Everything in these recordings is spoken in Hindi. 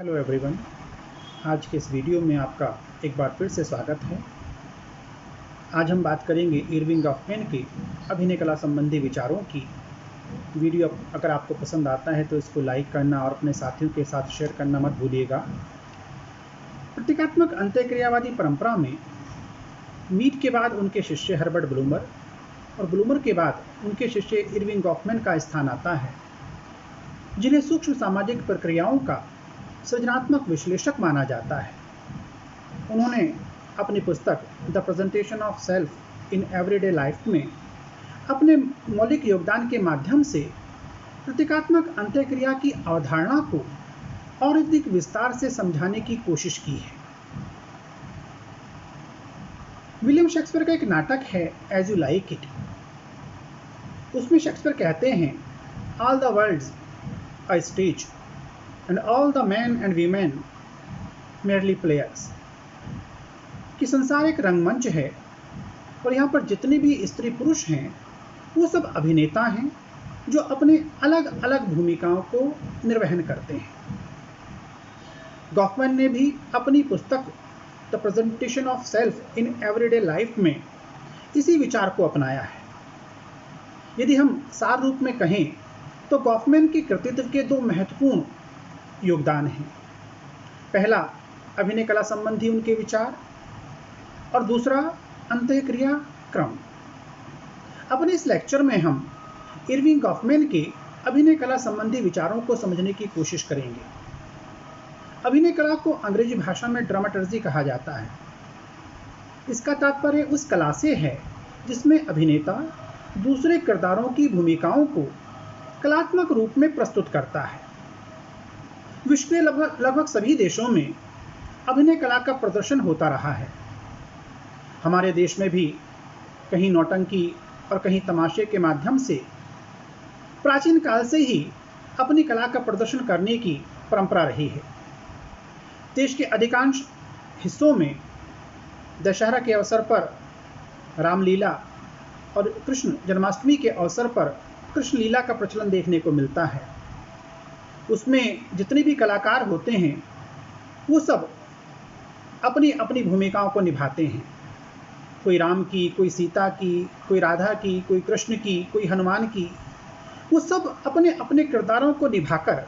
Hello everyone. आज के इस वीडियो में आपका एक बार फिर से स्वागत है। आज हम बात करेंगे इरविंग गॉफमैन के अभिनय कला संबंधी विचारों की। वीडियो अगर आपको पसंद आता है तो इसको लाइक करना और अपने साथियों के साथ शेयर करना मत भूलिएगा। प्रतीकात्मक अंत्यक्रियावादी परंपरा में मीड के बाद उनके शिष्य हर्बर्ट ब्लूमर और ब्लूमर के बाद उनके शिष्य इरविंग गॉफमैन का स्थान आता है, जिन्हें सूक्ष्म सामाजिक प्रक्रियाओं का सृजनात्मक विश्लेषक माना जाता है। उन्होंने अपनी पुस्तक the presentation of self in everyday life में अपने मौलिक योगदान के माध्यम से प्रतीकात्मक अंत्यक्रिया की अवधारणा को और अधिक विस्तार से समझाने की कोशिश की है। विलियम शेक्सपियर का एक नाटक है एज यू लाइक इट। उसमें शेक्सपियर कहते हैं, all the world's a stage and all the men and women merely players, कि संसार एक रंगमंच है और यहाँ पर जितने भी स्त्री पुरुष हैं वो सब अभिनेता हैं जो अपने अलग अलग भूमिकाओं को निर्वहन करते हैं। गॉफमैन ने भी अपनी पुस्तक the presentation of self in everyday life में इसी विचार को अपनाया है। यदि हम सार रूप में कहें तो गॉफमैन के कृतित्व के दो महत्वपूर्ण योगदान है। पहला अभिनय कला संबंधी उनके विचार और दूसरा अंत्यक्रिया क्रम। अपने इस लेक्चर में हम इरविंग गॉफमैन के अभिनय कला संबंधी विचारों को समझने की कोशिश करेंगे। अभिनय कला को अंग्रेजी भाषा में ड्रामाटर्जी कहा जाता है। इसका तात्पर्य उस कला से है जिसमें अभिनेता दूसरे किरदारों की भूमिकाओं को कलात्मक रूप में प्रस्तुत करता है। विश्व के लगभग सभी देशों में अभिनय कला का प्रदर्शन होता रहा है। हमारे देश में भी कहीं नौटंकी और कहीं तमाशे के माध्यम से प्राचीन काल से ही अपनी कला का प्रदर्शन करने की परंपरा रही है। देश के अधिकांश हिस्सों में दशहरा के अवसर पर रामलीला और कृष्ण जन्माष्टमी के अवसर पर कृष्ण लीला का प्रचलन देखने को मिलता है। उसमें जितने भी कलाकार होते हैं वो सब अपनी अपनी भूमिकाओं को निभाते हैं। कोई राम की, कोई सीता की, कोई राधा की, कोई कृष्ण की, कोई हनुमान की। वो सब अपने अपने किरदारों को निभाकर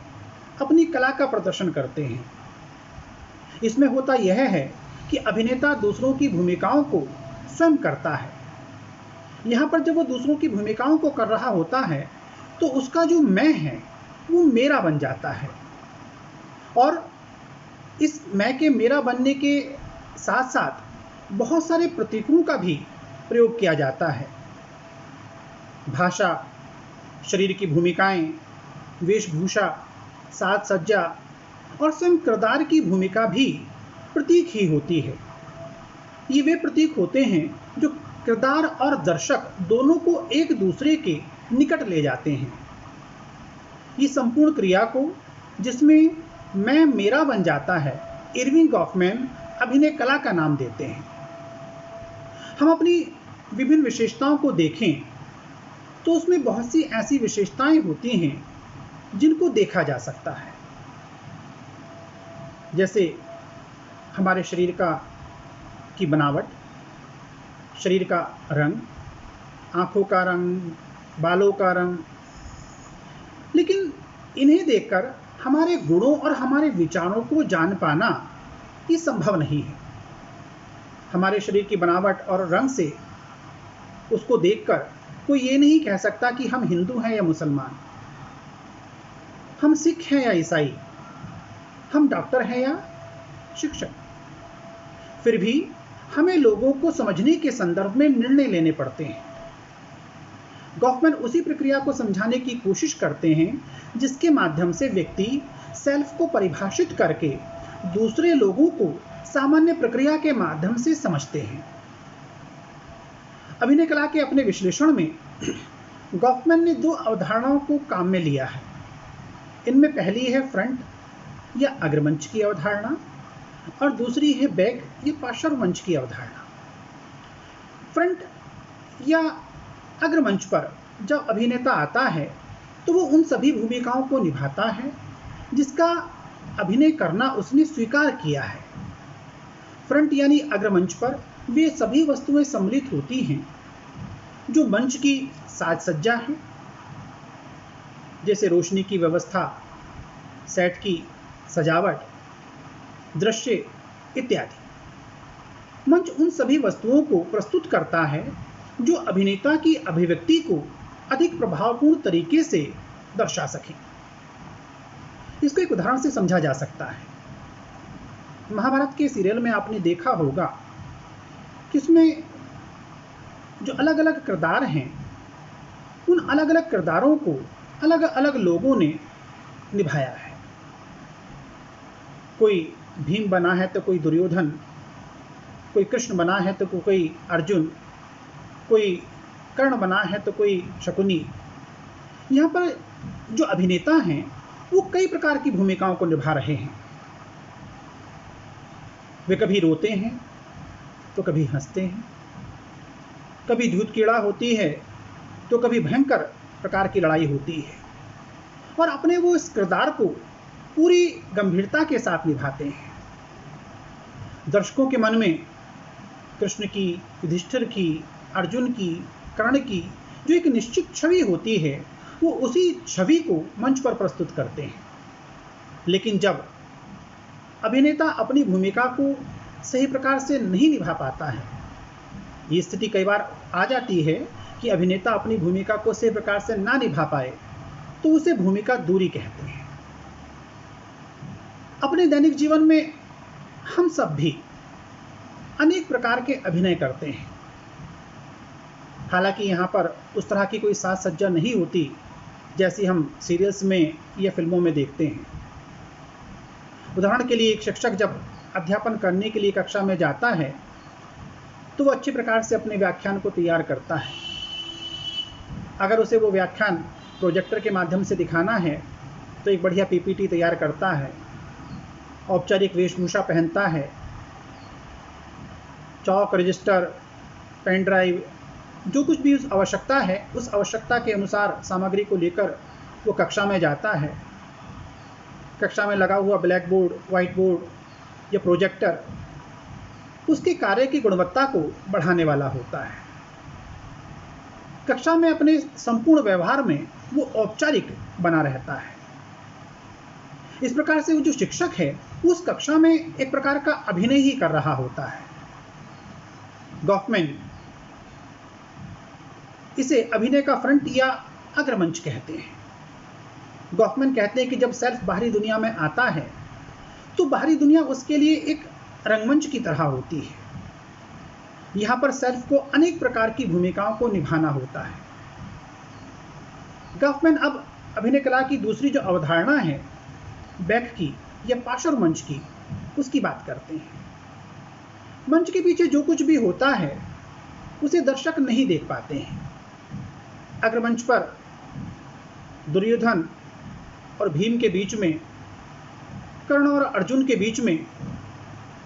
अपनी कला का प्रदर्शन करते हैं। इसमें होता यह है कि अभिनेता दूसरों की भूमिकाओं को स्वयं करता है। यहाँ पर जब वो दूसरों की भूमिकाओं को कर रहा होता है तो उसका जो मैं है वो मेरा बन जाता है और इस मैं के मेरा बनने के साथ साथ बहुत सारे प्रतीकों का भी प्रयोग किया जाता है। भाषा, शरीर की भूमिकाएं, वेशभूषा, साज सज्जा और स्वयं किरदार की भूमिका भी प्रतीक ही होती है। ये वे प्रतीक होते हैं जो किरदार और दर्शक दोनों को एक दूसरे के निकट ले जाते हैं। ये संपूर्ण क्रिया को जिसमें मैं मेरा बन जाता है इरविंग गॉफमैन अभिनय कला का नाम देते हैं। हम अपनी विभिन्न विशेषताओं को देखें तो उसमें बहुत सी ऐसी विशेषताएं होती हैं जिनको देखा जा सकता है, जैसे हमारे शरीर की बनावट, शरीर का रंग, आंखों का रंग, बालों का रंग। लेकिन इन्हें देखकर हमारे गुणों और हमारे विचारों को जान पाना ये संभव नहीं है। हमारे शरीर की बनावट और रंग से उसको देखकर कोई ये नहीं कह सकता कि हम हिंदू हैं या मुसलमान, हम सिख हैं या ईसाई, हम डॉक्टर हैं या शिक्षक। फिर भी हमें लोगों को समझने के संदर्भ में निर्णय लेने पड़ते हैं। गॉफमैन उसी प्रक्रिया को समझाने की कोशिश करते हैं जिसके माध्यम से व्यक्ति सेल्फ को परिभाषित करके दूसरे लोगों को सामान्य प्रक्रिया के माध्यम से समझते हैं। अभिनय कला के अपने विश्लेषण में गॉफमैन ने दो अवधारणाओं को काम में लिया है। इनमें पहली है फ्रंट या अग्रमंच की अवधारणा और दूसरी है बैक या पार्श्वमंच की अवधारणा। फ्रंट या अग्रमंच पर जब अभिनेता आता है तो वो उन सभी भूमिकाओं को निभाता है जिसका अभिनय करना उसने स्वीकार किया है। फ्रंट यानी अग्रमंच पर वे सभी वस्तुएं सम्मिलित होती हैं जो मंच की साज सज्जा है, जैसे रोशनी की व्यवस्था, सेट की सजावट, दृश्य इत्यादि। मंच उन सभी वस्तुओं को प्रस्तुत करता है जो अभिनेता की अभिव्यक्ति को अधिक प्रभावपूर्ण तरीके से दर्शा सके। इसको एक उदाहरण से समझा जा सकता है। महाभारत के सीरियल में आपने देखा होगा कि उसमें जो अलग अलग किरदार हैं, उन अलग अलग किरदारों को अलग अलग लोगों ने निभाया है। कोई भीम बना है तो कोई दुर्योधन, कोई कृष्ण बना है तो कोई अर्जुन, कोई कर्ण बना है तो कोई शकुनी। यहाँ पर जो अभिनेता हैं वो कई प्रकार की भूमिकाओं को निभा रहे हैं। वे कभी रोते हैं तो कभी हंसते हैं, कभी धूत कीड़ा होती है तो कभी भयंकर प्रकार की लड़ाई होती है, और अपने वो इस किरदार को पूरी गंभीरता के साथ निभाते हैं। दर्शकों के मन में कृष्ण की, युधिष्ठिर की, अर्जुन की, कर्ण की जो एक निश्चित छवि होती है, वो उसी छवि को मंच पर प्रस्तुत करते हैं। लेकिन जब अभिनेता अपनी भूमिका को सही प्रकार से नहीं निभा पाता है, ये स्थिति कई बार आ जाती है कि अभिनेता अपनी भूमिका को सही प्रकार से ना निभा पाए, तो उसे भूमिका दूरी कहते हैं। अपने दैनिक जीवन में हम सब भी अनेक प्रकार के अभिनय करते हैं। हालांकि यहाँ पर उस तरह की कोई साज सज्जा नहीं होती जैसी हम सीरियल्स में या फिल्मों में देखते हैं। उदाहरण के लिए, एक शिक्षक जब अध्यापन करने के लिए कक्षा में जाता है तो वो अच्छे प्रकार से अपने व्याख्यान को तैयार करता है। अगर उसे वो व्याख्यान प्रोजेक्टर के माध्यम से दिखाना है तो एक बढ़िया पीपीटी तैयार करता है, औपचारिक वेशभूषा पहनता है, चौक, रजिस्टर, पेन ड्राइव, जो कुछ भी उस आवश्यकता है, उस आवश्यकता के अनुसार सामग्री को लेकर वो कक्षा में जाता है। कक्षा में लगा हुआ ब्लैक बोर्ड, व्हाइट बोर्ड या प्रोजेक्टर उसके कार्य की गुणवत्ता को बढ़ाने वाला होता है। कक्षा में अपने संपूर्ण व्यवहार में वो औपचारिक बना रहता है। इस प्रकार से वो जो शिक्षक है उस कक्षा में एक प्रकार का अभिनय ही कर रहा होता है। गॉफमैन इसे अभिनय का फ्रंट या अग्रमंच कहते हैं। गॉफमैन कहते हैं कि जब सेल्फ बाहरी दुनिया में आता है तो बाहरी दुनिया उसके लिए एक रंगमंच की तरह होती है। यहाँ पर सेल्फ को अनेक प्रकार की भूमिकाओं को निभाना होता है। गॉफमैन अब अभिनय कला की दूसरी जो अवधारणा है, बैक की या पार्श्व मंच की, उसकी बात करते हैं। मंच के पीछे जो कुछ भी होता है उसे दर्शक नहीं देख पाते हैं। अग्रमंच पर दुर्योधन और भीम के बीच में, कर्ण और अर्जुन के बीच में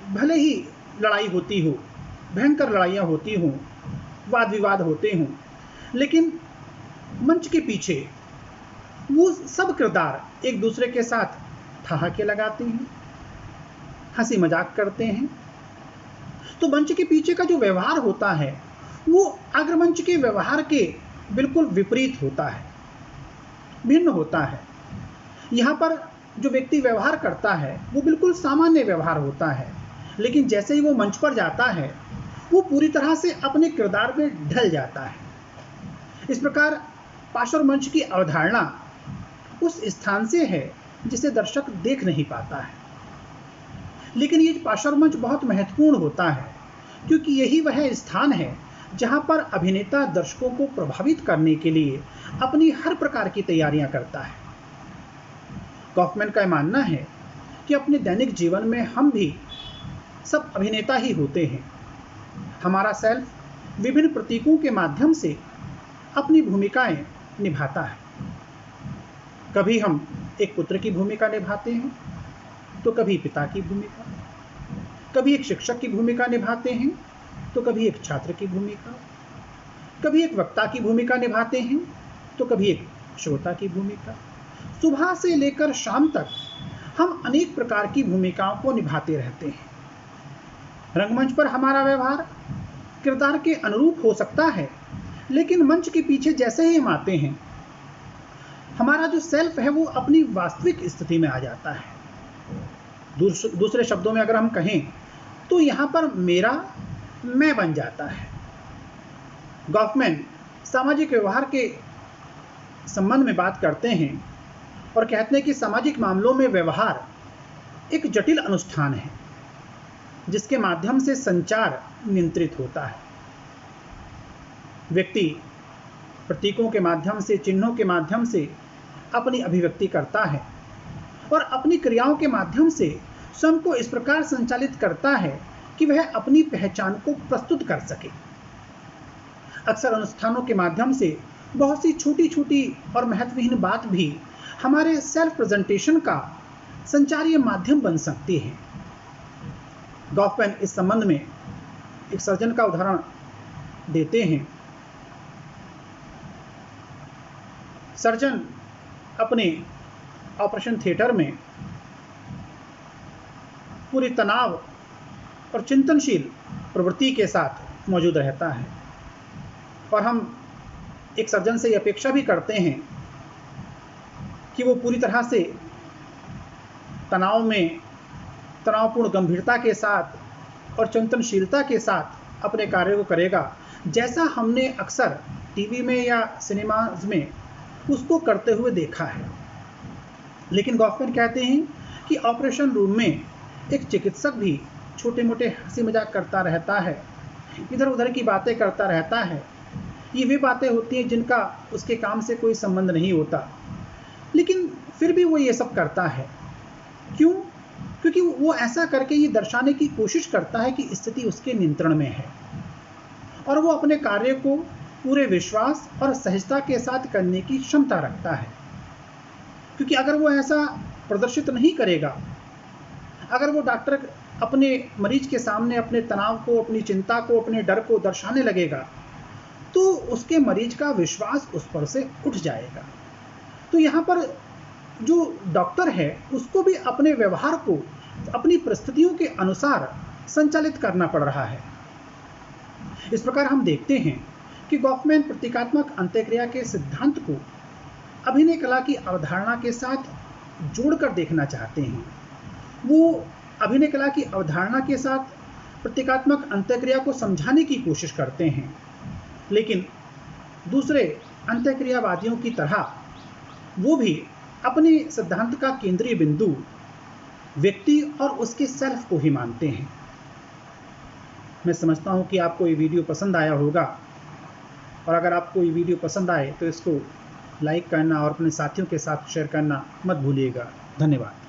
भले ही लड़ाई होती हो, भयंकर लड़ाइयाँ होती हों, वाद विवाद होते हों, लेकिन मंच के पीछे वो सब किरदार एक दूसरे के साथ ठहाके लगाते हैं, हंसी मजाक करते हैं। तो मंच के पीछे का जो व्यवहार होता है वो अग्रमंच के व्यवहार के बिल्कुल विपरीत होता है, भिन्न होता है। यहाँ पर जो व्यक्ति व्यवहार करता है वो बिल्कुल सामान्य व्यवहार होता है, लेकिन जैसे ही वो मंच पर जाता है वो पूरी तरह से अपने किरदार में ढल जाता है। इस प्रकार पार्श्व मंच की अवधारणा उस स्थान से है जिसे दर्शक देख नहीं पाता है। लेकिन ये पार्श्व मंच बहुत महत्वपूर्ण होता है, क्योंकि यही वह स्थान है जहां पर अभिनेता दर्शकों को प्रभावित करने के लिए अपनी हर प्रकार की तैयारियां करता है। गॉफमैन का मानना है कि अपने दैनिक जीवन में हम भी सब अभिनेता ही होते हैं। हमारा सेल्फ विभिन्न प्रतीकों के माध्यम से अपनी भूमिकाएं निभाता है। कभी हम एक पुत्र की भूमिका निभाते हैं, तो कभी पिता की भूमिका, कभी एक शिक्षक की भूमिका निभाते हैं, तो कभी एक छात्र की भूमिका, कभी एक वक्ता की भूमिका निभाते हैं, तो कभी एक श्रोता की भूमिका। सुबह से लेकर शाम तक हम अनेक प्रकार की भूमिकाओं को निभाते रहते हैं। रंगमंच पर हमारा व्यवहार किरदार के अनुरूप हो सकता है, लेकिन मंच के पीछे जैसे ही हम आते हैं, हमारा जो सेल्फ है वो अपनी वास्तविक स्थिति में आ जाता है। दूसरे शब्दों में अगर हम कहें तो यहाँ पर मेरा मैं बन जाता है। गॉफमैन सामाजिक व्यवहार के संबंध में बात करते हैं और कहते हैं कि सामाजिक मामलों में व्यवहार एक जटिल अनुष्ठान है जिसके माध्यम से संचार नियंत्रित होता है। व्यक्ति प्रतीकों के माध्यम से, चिन्हों के माध्यम से अपनी अभिव्यक्ति करता है और अपनी क्रियाओं के माध्यम से स्वयं को इस प्रकार संचालित करता है कि वह अपनी पहचान को प्रस्तुत कर सके। अक्सर अनुष्ठानों के माध्यम से बहुत सी छोटी छोटी और महत्वहीन बात भी हमारे सेल्फ प्रेजेंटेशन का संचारीय माध्यम बन सकती है। गॉफमैन इस संबंध में एक सर्जन का उदाहरण देते हैं। सर्जन अपने ऑपरेशन थिएटर में पूरी तनाव और चिंतनशील प्रवृत्ति के साथ मौजूद रहता है और हम एक सर्जन से ये अपेक्षा भी करते हैं कि वो पूरी तरह से तनावपूर्ण गंभीरता के साथ और चिंतनशीलता के साथ अपने कार्य को करेगा, जैसा हमने अक्सर टीवी में या सिनेमाज में उसको करते हुए देखा है। लेकिन गॉफमैन कहते हैं कि ऑपरेशन रूम में एक चिकित्सक भी छोटे मोटे हंसी मजाक करता रहता है, इधर उधर की बातें करता रहता है। ये वे बातें होती हैं जिनका उसके काम से कोई संबंध नहीं होता, लेकिन फिर भी वो ये सब करता है। क्यों? क्योंकि वो ऐसा करके ये दर्शाने की कोशिश करता है कि स्थिति उसके नियंत्रण में है और वो अपने कार्य को पूरे विश्वास और सहजता के साथ करने की क्षमता रखता है। क्योंकि अगर वो ऐसा प्रदर्शित नहीं करेगा, अगर वो डॉक्टर अपने मरीज के सामने अपने तनाव को, अपनी चिंता को, अपने डर को दर्शाने लगेगा, तो उसके मरीज का विश्वास उस पर से उठ जाएगा। तो यहाँ पर जो डॉक्टर है उसको भी अपने व्यवहार को अपनी परिस्थितियों के अनुसार संचालित करना पड़ रहा है। इस प्रकार हम देखते हैं कि गॉफमैन प्रतीकात्मक अंत्यक्रिया के सिद्धांत को अभिनय कला की अवधारणा के साथ जोड़कर देखना चाहते हैं। वो अभिनय कला की अवधारणा के साथ प्रतीकात्मक अंत्यक्रिया को समझाने की कोशिश करते हैं, लेकिन दूसरे अंत्यक्रियावादियों की तरह वो भी अपने सिद्धांत का केंद्रीय बिंदु व्यक्ति और उसके सेल्फ को ही मानते हैं। मैं समझता हूं कि आपको ये वीडियो पसंद आया होगा और अगर आपको ये वीडियो पसंद आए तो इसको लाइक करना और अपने साथियों के साथ शेयर करना मत भूलिएगा। धन्यवाद।